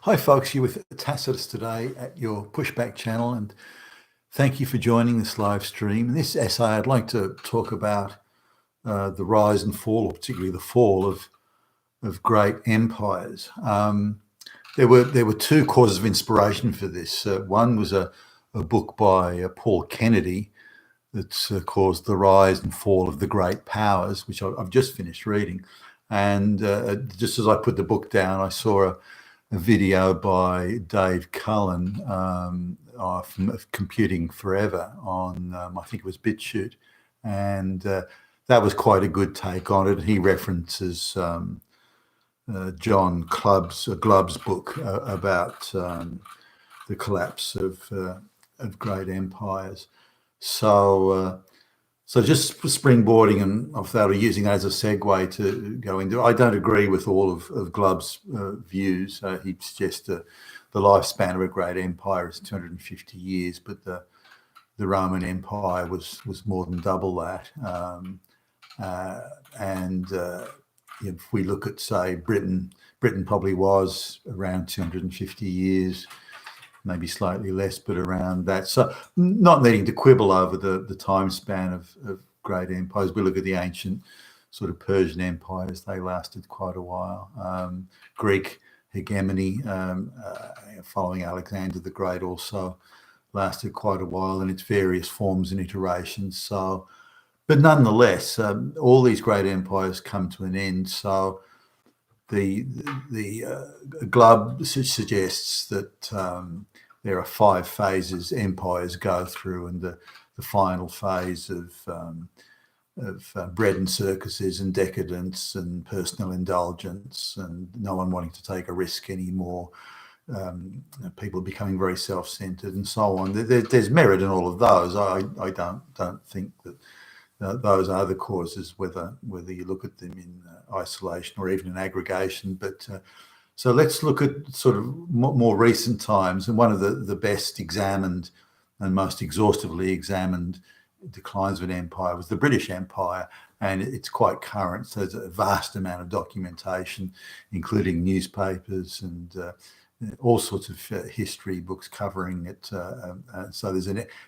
Hi, folks. You're with Tacitus today at your Pushback channel, and thank you for joining this live stream. In this essay, I'd like to talk about the rise and fall, or particularly the fall of great empires. There were two causes of inspiration for this. One was a book by Paul Kennedy that's caused the rise and fall of the great powers, which I've just finished reading. And just as I put the book down, I saw a video by Dave Cullen from Computing Forever on, I think it was BitChute, and that was quite a good take on it. He references John Glubb's book about the collapse of great empires. So just springboarding and I thought of using that as a segue to go into. I don't agree with all of Glubb's views. He suggests the lifespan of a great empire is 250 years, but the Roman Empire was more than double that. If we look at, say, Britain probably was around 250 years. Maybe slightly less, but around that. So not needing to quibble over the time span of great empires. We look at the ancient sort of Persian empires, they lasted quite a while. Greek hegemony following Alexander the Great also lasted quite a while in its various forms and iterations. So, but nonetheless, all these great empires come to an end. So the Glubb suggests that there are 5 phases empires go through, and the final phase of bread and circuses and decadence and personal indulgence and no one wanting to take a risk anymore. People becoming very self-centered and so on. There's merit in all of those. I don't think that those are the causes, whether you look at them in isolation or even in aggregation. But so let's look at sort of more recent times. And one of the best examined and most exhaustively examined declines of an empire was the British Empire, and it's quite current. So there's a vast amount of documentation, including newspapers and all sorts of history books covering it. So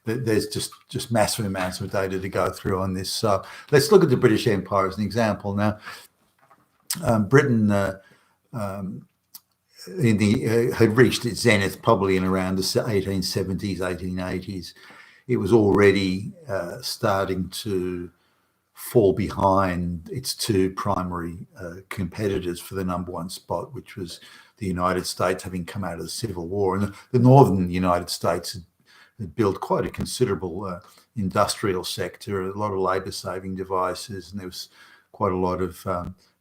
there's just massive amounts of data to go through on this. So let's look at the British Empire as an example. Now, Britain had reached its zenith probably in around the 1870s, 1880s. It was already starting to fall behind its 2 primary competitors for the #1 spot, which was the United States, having come out of the Civil War. And the northern United States had built quite a considerable industrial sector, a lot of labour-saving devices, and there was quite a lot of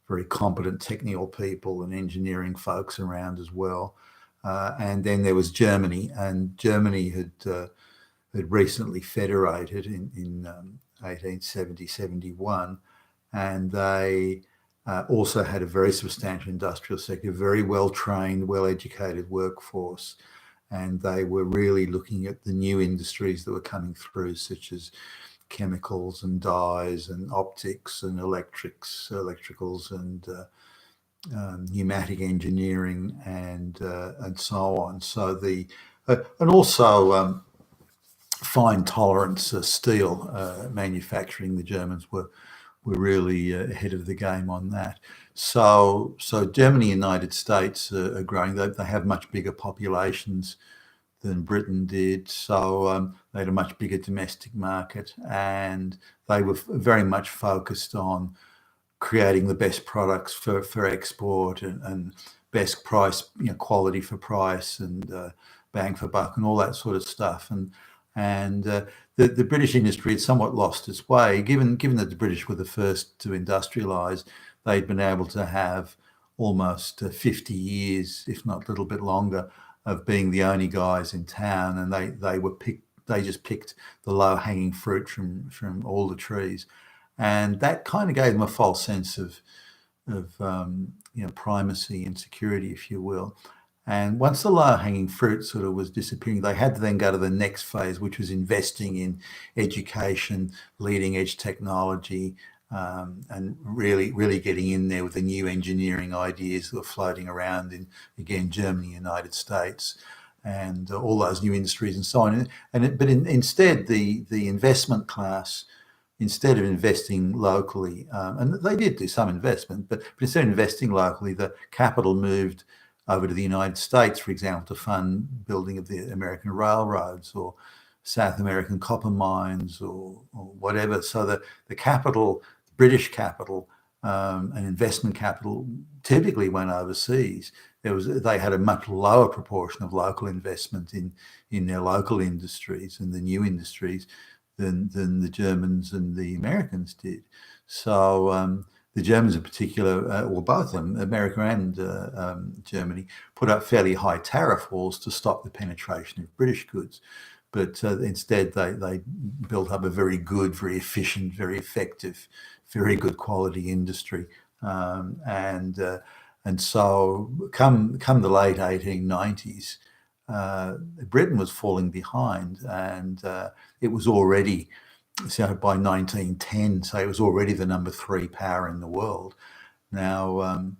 very competent technical people and engineering folks around as well. And then there was Germany, and Germany had recently federated in 1870-71, and they also had a very substantial industrial sector, very well-trained, well-educated workforce, and they were really looking at the new industries that were coming through, such as chemicals and dyes and optics and electricals and pneumatic engineering and so on. So and also fine tolerance steel manufacturing. The Germans were really ahead of the game on that. So Germany and the United States are growing. They have much bigger populations than Britain did. So they had a much bigger domestic market, and they were very much focused on creating the best products for export and best price, quality for price and bang for buck and all that sort of stuff. And the British industry had somewhat lost its way, given that the British were the first to industrialise. They'd been able to have almost 50 years, if not a little bit longer, of being the only guys in town, and they just picked the low-hanging fruit from all the trees, and that kind of gave them a false sense of primacy and security, if you will. And once the low-hanging fruit sort of was disappearing, they had to then go to the next phase, which was investing in education, leading-edge technology, and really getting in there with the new engineering ideas that were floating around in, again, Germany, United States, and all those new industries and so on. Instead, the investment class, instead of investing locally, and they did do some investment, but instead of investing locally, the capital moved over to the United States, for example, to fund building of the American railroads or South American copper mines or whatever. So the capital, British capital, and investment capital typically went overseas. They had a much lower proportion of local investment in their local industries and the new industries than the Germans and the Americans did. So the Germans in particular, or both of them, America and Germany, put up fairly high tariff walls to stop the penetration of British goods. But instead, they built up a very good, very efficient, very effective, very good quality industry. And so come the late 1890s, Britain was falling behind, and it was already, so by 1910, so it was already the number 3 power in the world. Now,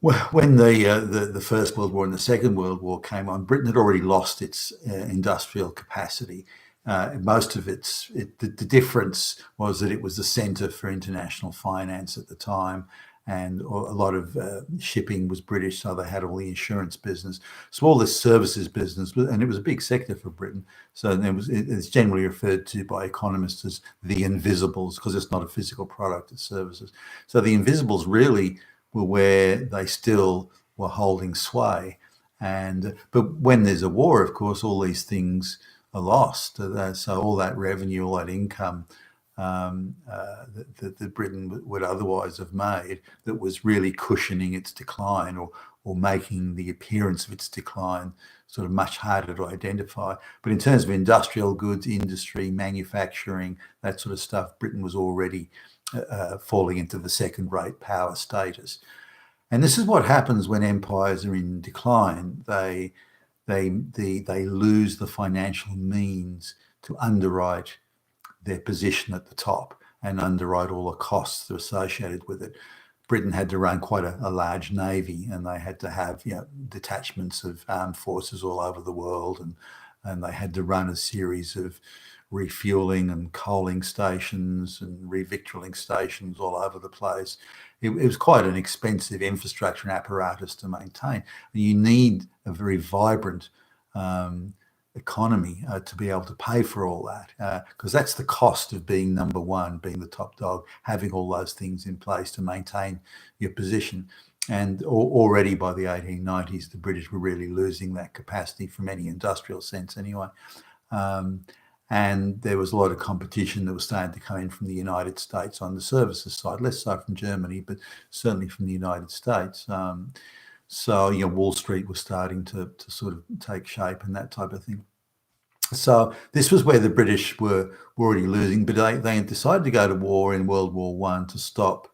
when the First World War and the Second World War came on, Britain had already lost its industrial capacity. Most of the difference was that it was the centre for international finance at the time, and a lot of shipping was British, so they had all the insurance business. So all this services business, and it was a big sector for Britain. So it's generally referred to by economists as the invisibles, because it's not a physical product, it's services. So the invisibles really were where they still were holding sway. But when there's a war, of course, all these things are lost. So all that revenue, all that income that Britain would otherwise have made, that was really cushioning its decline or making the appearance of its decline sort of much harder to identify. But in terms of industrial goods, industry, manufacturing, that sort of stuff, Britain was already falling into the second-rate power status. And this is what happens when empires are in decline. They lose the financial means to underwrite their position at the top and underwrite all the costs that are associated with it. Britain had to run quite a large navy, and they had to have detachments of armed forces all over the world, and they had to run a series of refueling and coaling stations and revictualling stations all over the place. It was quite an expensive infrastructure and apparatus to maintain. You need a very vibrant economy to be able to pay for all that, because that's the cost of being number one, being the top dog, having all those things in place to maintain your position. And already by the 1890s, the British were really losing that capacity from any industrial sense anyway. And there was a lot of competition that was starting to come in from the United States on the services side, less so from Germany, but certainly from the United States. So, Wall Street was starting to sort of take shape and that type of thing. So this was where the British were already losing, but they decided to go to war in World War I to stop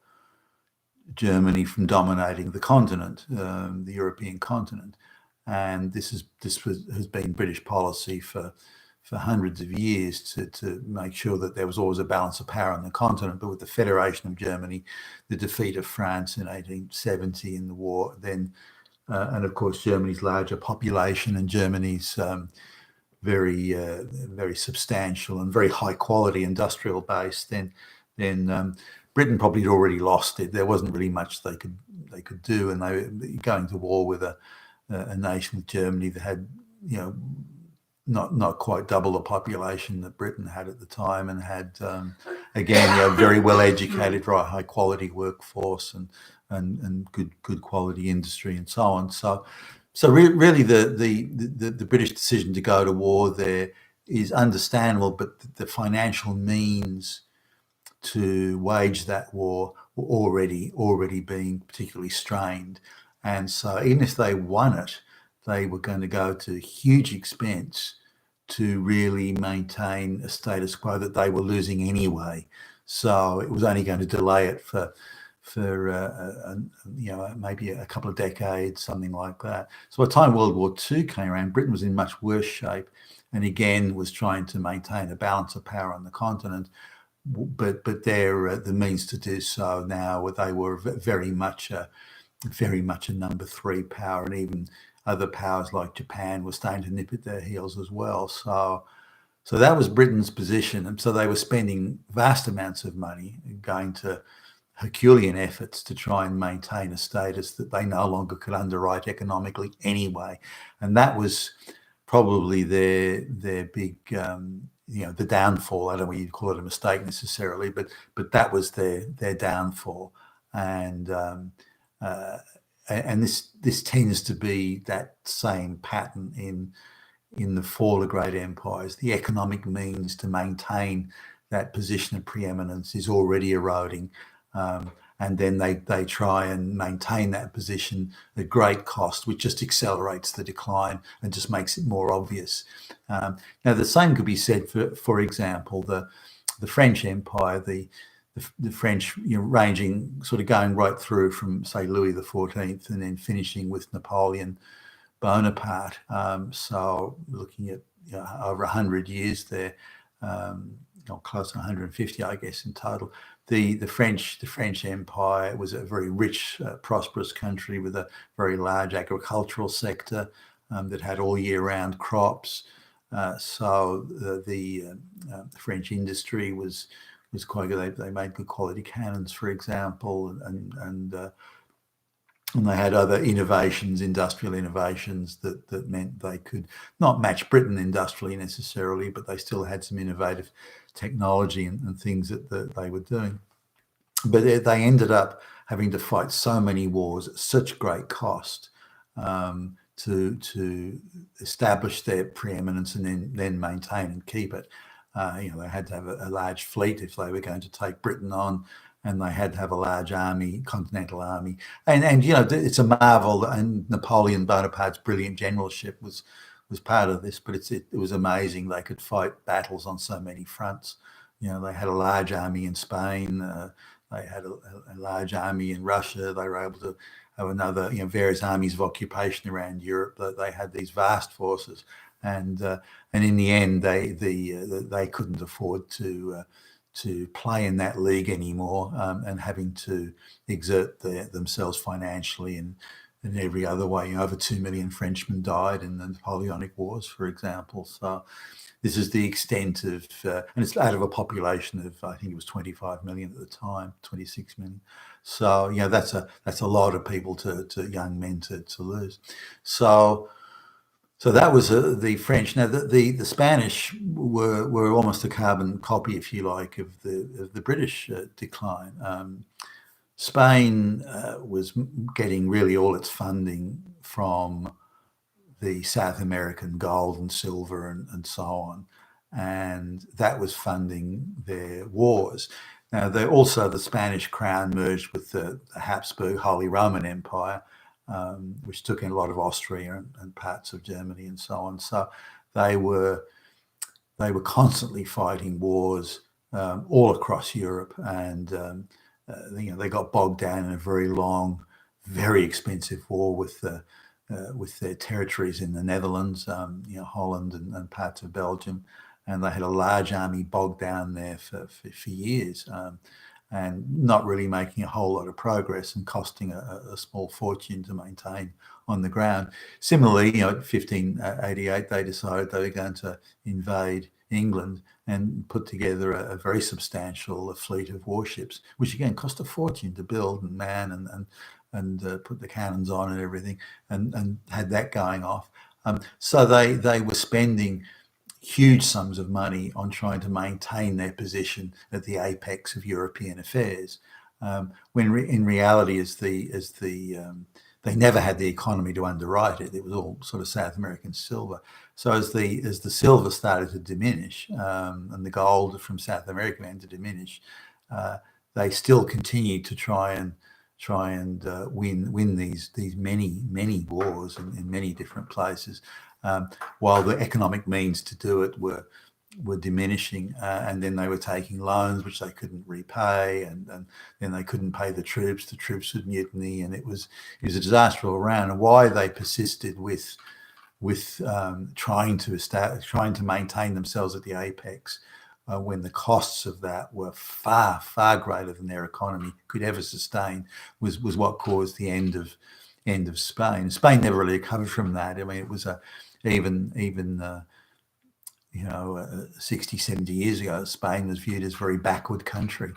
Germany from dominating the continent, the European continent. And this has been British policy for hundreds of years to make sure that there was always a balance of power on the continent. But with the Federation of Germany, the defeat of France in 1870 in the war, then, and of course Germany's larger population and Germany's very substantial and very high quality industrial base, then Britain probably had already lost it. There wasn't really much they could do, and they were going to war with a nation with Germany that had not quite double the population that Britain had at the time, and had again very well educated, very high quality workforce and good quality industry and so on. So really the British decision to go to war there is understandable, but the financial means to wage that war were already being particularly strained. And so even if they won it, they were going to go to huge expense to really maintain a status quo that they were losing anyway. So it was only going to delay it for maybe a couple of decades, something like that. So by the time World War II came around, Britain was in much worse shape, and again was trying to maintain a balance of power on the continent, but they're the means to do so now. They were very much a number three power, and even other powers like Japan were starting to nip at their heels as well. So that was Britain's position, and so they were spending vast amounts of money, going to Herculean efforts to try and maintain a status that they no longer could underwrite economically anyway, and that was probably their big, the downfall. I don't know whether you'd call it a mistake necessarily, but that was their downfall, and this tends to be that same pattern in the fall of great empires. The economic means to maintain that position of preeminence is already eroding. And then they try and maintain that position at great cost, which just accelerates the decline and just makes it more obvious. Now, the same could be said for example, the French Empire, the French, ranging sort of going right through from, say, Louis XIV and then finishing with Napoleon Bonaparte. So looking at over 100 years there, close to 150, I guess, in total. The French Empire was a very rich, prosperous country with a very large agricultural sector that had all year round crops. So the French industry was quite good. They made good quality cannons, for example, and they had other innovations, industrial innovations that meant they could not match Britain industrially necessarily, but they still had some innovative technology and things that they were doing. But they ended up having to fight so many wars at such great cost to establish their preeminence and then maintain and keep it. They had to have a large fleet if they were going to take Britain on, and they had to have a large army, continental army. And it's a marvel, and Napoleon Bonaparte's brilliant generalship was part of this, but it was amazing. They could fight battles on so many fronts. They had a large army in Spain. They had a large army in Russia. They were able to have another, various armies of occupation around Europe. They had these vast forces, and in the end, they couldn't afford to play in that league anymore, and having to exert themselves financially and in every other way. Over 2 million Frenchmen died in the Napoleonic Wars, for example. So this is the extent of, and it's out of a population of, I think it was 25 million at the time, 26 million. So that's a lot of people to young men to lose. So that was the French. Now the Spanish were almost a carbon copy, if you like, of the British decline. Spain was getting really all its funding from the South American gold and silver and so on, and that was funding their wars. Now also the Spanish crown merged with the Habsburg Holy Roman Empire, which took in a lot of Austria and parts of Germany and so on. So they were constantly fighting wars all across Europe, and they got bogged down in a very long, very expensive war with their territories in the Netherlands, Holland and parts of Belgium, and they had a large army bogged down there for years. And not really making a whole lot of progress and costing a small fortune to maintain on the ground. Similarly, 1588, they decided they were going to invade England and put together a very substantial fleet of warships, which again cost a fortune to build and man and put the cannons on and everything, and had that going off. So they were spending huge sums of money on trying to maintain their position at the apex of European affairs, when in reality, they never had the economy to underwrite it. It was all sort of South American silver. So as the silver started to diminish, and the gold from South America began to diminish, they still continued to try and win these many wars in many different places, while the economic means to do it were diminishing, and then they were taking loans which they couldn't repay, and then they couldn't pay the troops. The troops would mutiny, and it was a disaster all around. And why they persisted with trying to maintain themselves at the apex when the costs of that were far, far greater than their economy could ever sustain, was what caused the end of Spain. Spain never really recovered from that. I mean, it was even 60, 70 years ago, Spain was viewed as a very backward country.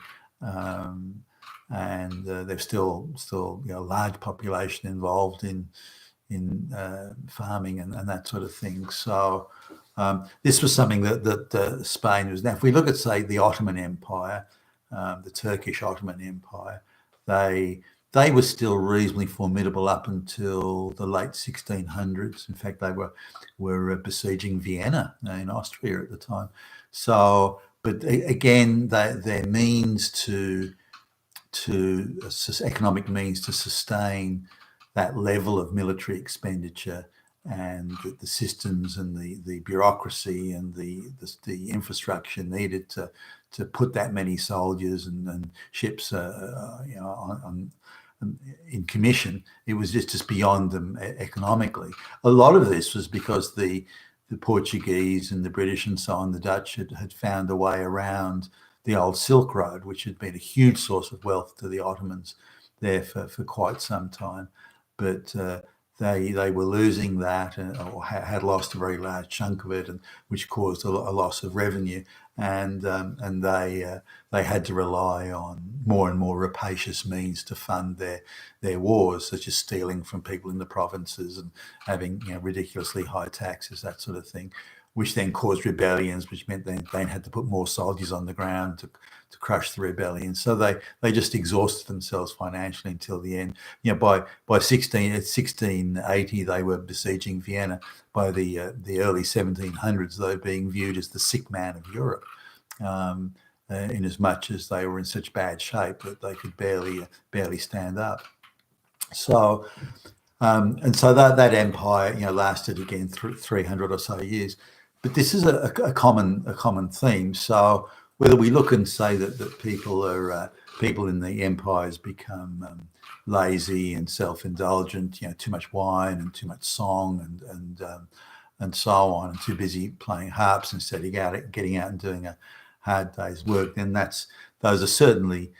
And there's still a large population involved in farming and that sort of thing. So this was something that Spain was. Now, if we look at, say, the Ottoman Empire, the Turkish Ottoman Empire, they were still reasonably formidable up until the late 1600s. In fact, they were besieging Vienna in Austria at the time. So, but again, their means economic means to sustain that level of military expenditure and the systems and the bureaucracy and the infrastructure needed to put that many soldiers and ships in commission, it was just beyond them economically. A lot of this was because the Portuguese and the British and so on, the Dutch had found a way around the old Silk Road, which had been a huge source of wealth to the Ottomans there for quite some time. But they were losing that, or had lost a very large chunk of it, and which caused a loss of revenue. And they had to rely on more and more rapacious means to fund their wars, such as stealing from people in the provinces and having ridiculously high taxes, that sort of thing, which then caused rebellions, which meant they had to put more soldiers on the ground to crush the rebellion. So they just exhausted themselves financially until the end. By 1680, they were besieging Vienna. By the early 1700s, they were being viewed as the sick man of Europe, in as much as they were in such bad shape that they could barely stand up. So and so that empire lasted again 300 or so years. But this is a common theme. So whether we look and say that people in the empires become lazy and self-indulgent, too much wine and too much song and so on, and too busy playing harps instead of getting out and doing a hard day's work, then those are certainly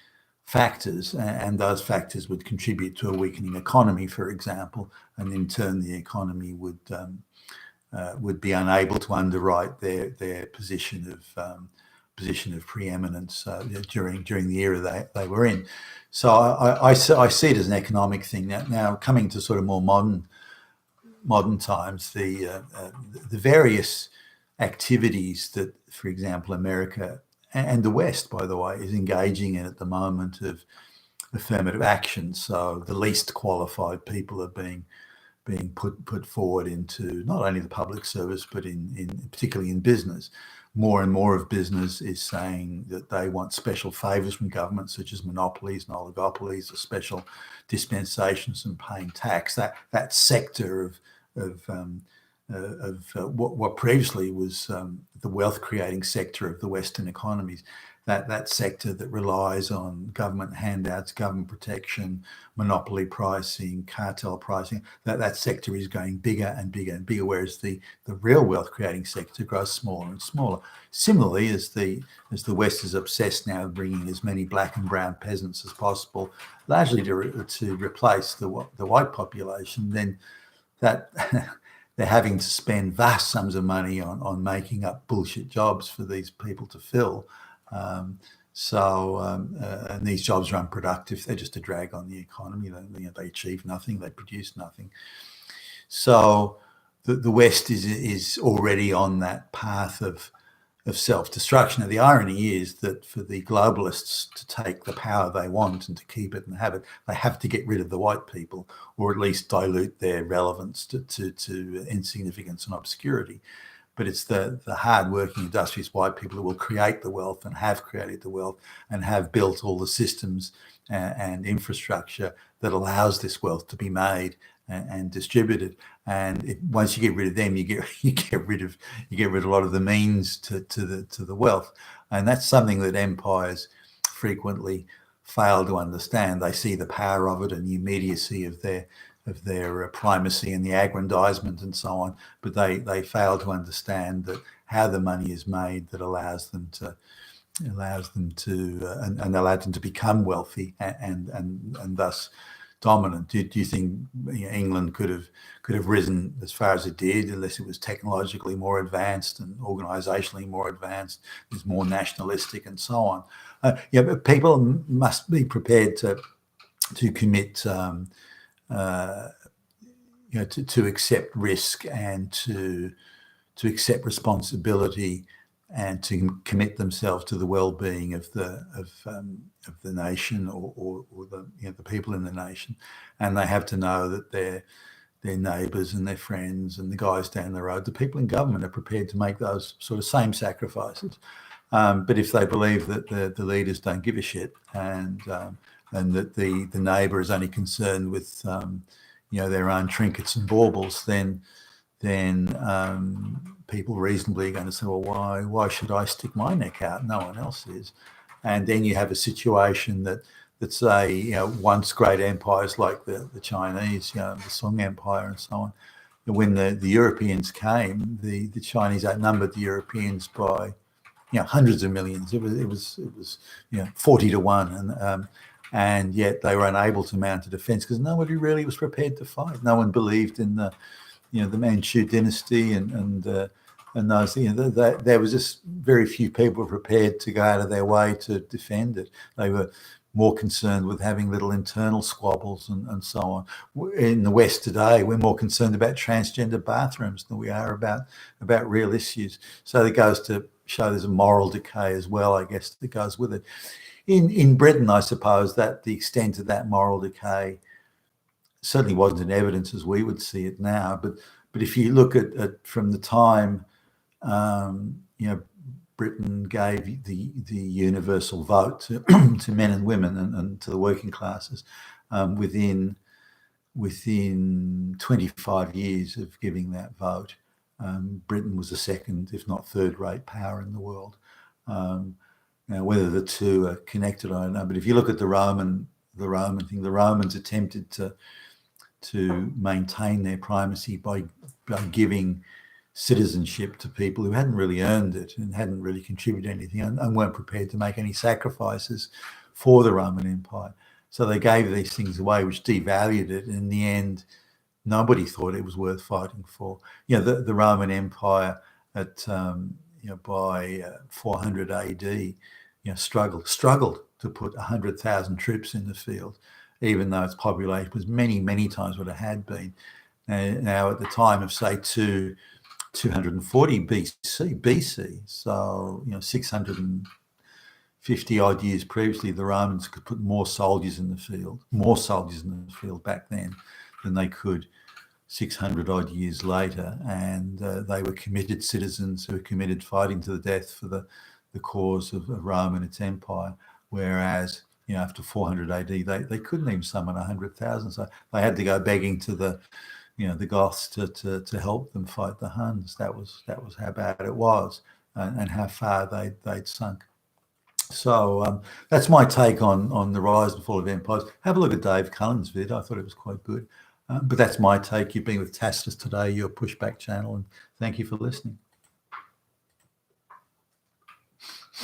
factors, and those factors would contribute to a weakening economy, for example, and in turn the economy would be unable to underwrite their position of preeminence during the era they were in. So I see it as an economic thing. Now coming to sort of more modern times, the various activities that, for example, America and the West, by the way, is engaging in at the moment of affirmative action. So the least qualified people are being put forward into not only the public service, but particularly in business. More and more of business is saying that they want special favors from government, such as monopolies and oligopolies, or special dispensations and paying tax. That sector of what previously was the wealth-creating sector of the Western economies, that sector that relies on government handouts, government protection, monopoly pricing, cartel pricing, that sector is going bigger and bigger and bigger, whereas the real wealth-creating sector grows smaller and smaller. Similarly, as the West is obsessed now with bringing as many black and brown peasants as possible, largely to replace the white population, then that they're having to spend vast sums of money on making up bullshit jobs for these people to fill. And these jobs are unproductive. They're just a drag on the economy. They achieve nothing. They produce nothing. So the West is already on that path of self-destruction. Now, the irony is that for the globalists to take the power they want and to keep it and have it, they have to get rid of the white people, or at least dilute their relevance to insignificance and obscurity. But it's the hard-working, industrious white people who will create the wealth and have created the wealth and have built all the systems and infrastructure that allows this wealth to be made and distributed. And once you get rid of them, you get rid of a lot of the means to the wealth. And that's something that empires frequently fail to understand. They see the power of it and the immediacy of primacy and the aggrandizement and so on, but they fail to understand that how the money is made that allows them to and allowed them to become wealthy and thus dominant. Do you think England could have risen as far as it did unless it was technologically more advanced and organisationally more advanced, is more nationalistic and so on? But people must be prepared to commit, to accept risk and to accept responsibility and to commit themselves to the well-being of the nation or the people in the nation, and they have to know that their neighbours and their friends and the guys down the road, the people in government, are prepared to make those sort of same sacrifices. But if they believe that the leaders don't give a shit and that the neighbour is only concerned with their own trinkets and baubles, then people reasonably are going to say, well, why should I stick my neck out? No one else is. And then you have a situation that say, once great empires like the Chinese, the Song Empire and so on, when the Europeans came, the Chinese outnumbered the Europeans by hundreds of millions. It was 40 to 1, and yet they were unable to mount a defence because nobody really was prepared to fight. No one believed in the Manchu dynasty and those, there was just very few people prepared to go out of their way to defend it. They were more concerned with having little internal squabbles and so on. In the West today, we're more concerned about transgender bathrooms than we are about real issues. So it goes to show there's a moral decay as well, I guess, that goes with it. In Britain, I suppose that the extent of that moral decay certainly wasn't in evidence as we would see it now. But if you look at from the time, Britain gave the universal vote to men and women and to the working classes, within 25 years of giving that vote, Britain was the second, if not third-rate power in the world. Now, whether the two are connected, I don't know. But if you look at the Roman thing, the Romans attempted to maintain their primacy by giving citizenship to people who hadn't really earned it and hadn't really contributed anything and weren't prepared to make any sacrifices for the Roman Empire. So they gave these things away, which devalued it. In the end, nobody thought it was worth fighting for. The Roman Empire by 400 AD, struggled to put 100,000 troops in the field, even though its population was many, many times what it had been. Now, at the time of, say, 240 BC, so 650 odd years previously, the Romans could put more soldiers in the field back then than they could 600 odd years later, and they were committed citizens who were committed fighting to the death for the cause of Rome and its empire. Whereas after 400 AD, they couldn't even summon 100,000, so they had to go begging to the Goths to help them fight the Huns. That was how bad it was, and how far they'd sunk. So that's my take on the rise and fall of empires. Have a look at Dave Cullen's vid. I thought it was quite good. But that's my take. You've been with Tacitus today, your pushback channel, and thank you for listening.